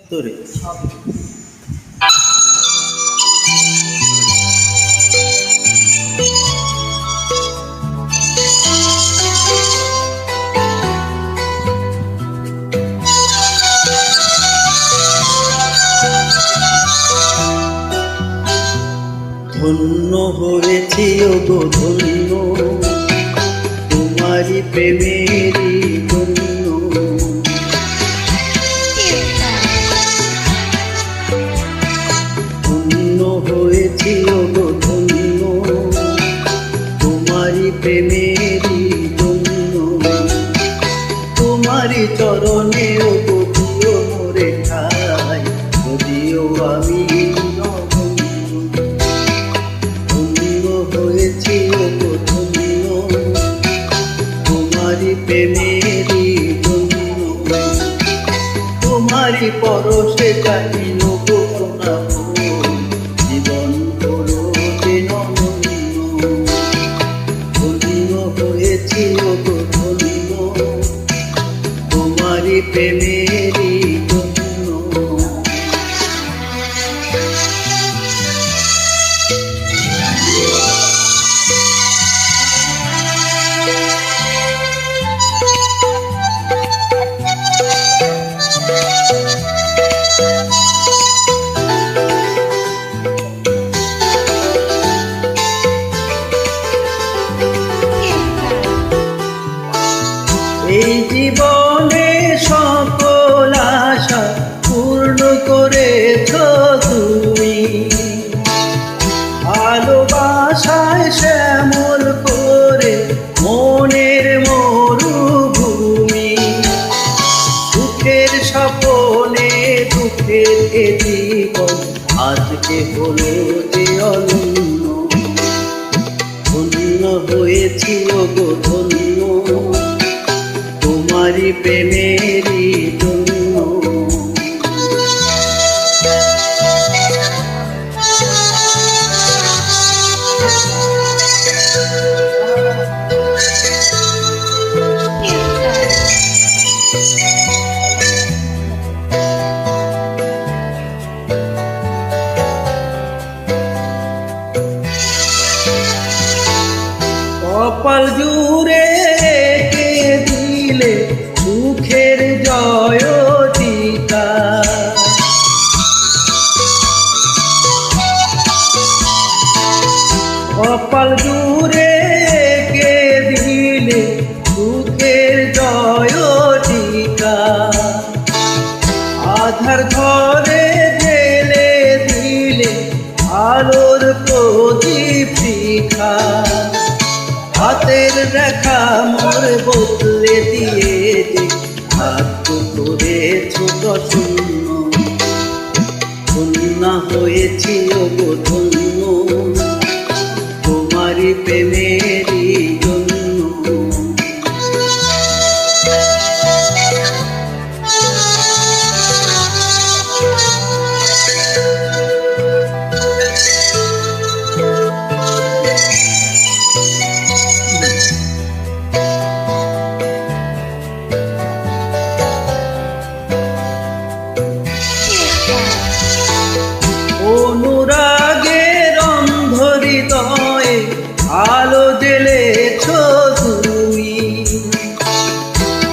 তোরে ধন্য হয়েছি ওগো ধন্য তোমারি প্রেমেরই জন্য। ধন্য হয়েছি ওগো ধন্য তোমারি প্রেমেরই জন্য। তোমারি চরণে ওগো দিও মোরে ঠাই, যদিও আমি হয়েছি ওগো ধন্য তোমারি প্রেমেরই জন্য। তোমারি পরশে চাইল গো সোনা জীবন হলো যেন ধন্য। ধন্য হয়েছি ওগো ধন্য তোমারি প্রেমেরই জন্য। এই জীবনে সকল আশা পূর্ণ করেছ তুমি, ভালোবাসায় শ্যামল করে মনের মরুভূমি। সুখের স্বপনে দুঃখের এ জীবন আজকে হলো যে অনন্য। ধন্য হয়েছি ওগো ধন্য তোমারি প্রেমেরই জন্য। কপাল জুড়ে কে দিলে সুখের জয়তিকা, কপাল জুড়ে কে দিলে সুখের জয়তিকা। আধার ঘরে জেলে দিলে আলোর প্রদীপ শিখা। হাতের রেখা মোর বদলে দিয়ে যে হাত করেছ শূন্য। ধন্য হয়েছি ওগো ধন্য তোমারি প্রেমেরই জন্য। অনুরাগের অন্ধ হৃদয়ে আলো জ্বেলেছ তুমি,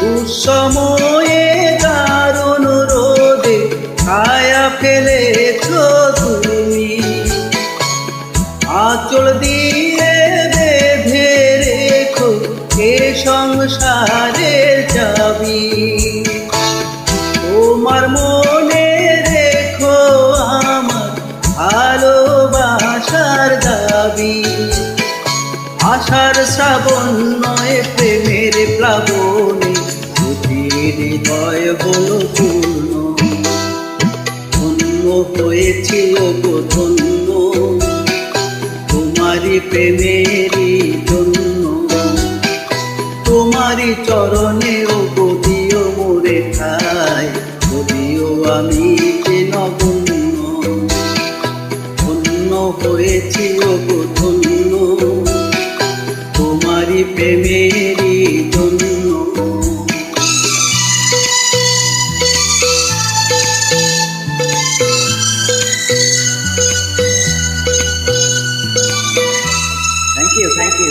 দুঃসময়ে দারুণ রোদে ছায়া ফেলেছ তুমি। আঁচল দিয়ে বেঁধে রেখো এ সংসারের চাবি, তোমার মনে রেখো আমার ভালোবাসার দাবি। আশার শ্রাবণ নয় প্রেমের প্লাবনে দুটির হৃদয় হলো পূর্ণ। ধন্য হয়েছি ওগো ধন্য তোমারি প্রেমেরই জন্য। তোমারি চরণে ওগো দিও মোরে ঠাই, যদিও আমি যে নগণ্য। ধন্য হয়েছি ওগো ধন্য তোমারি প্রেমেরই জন্য। Thank you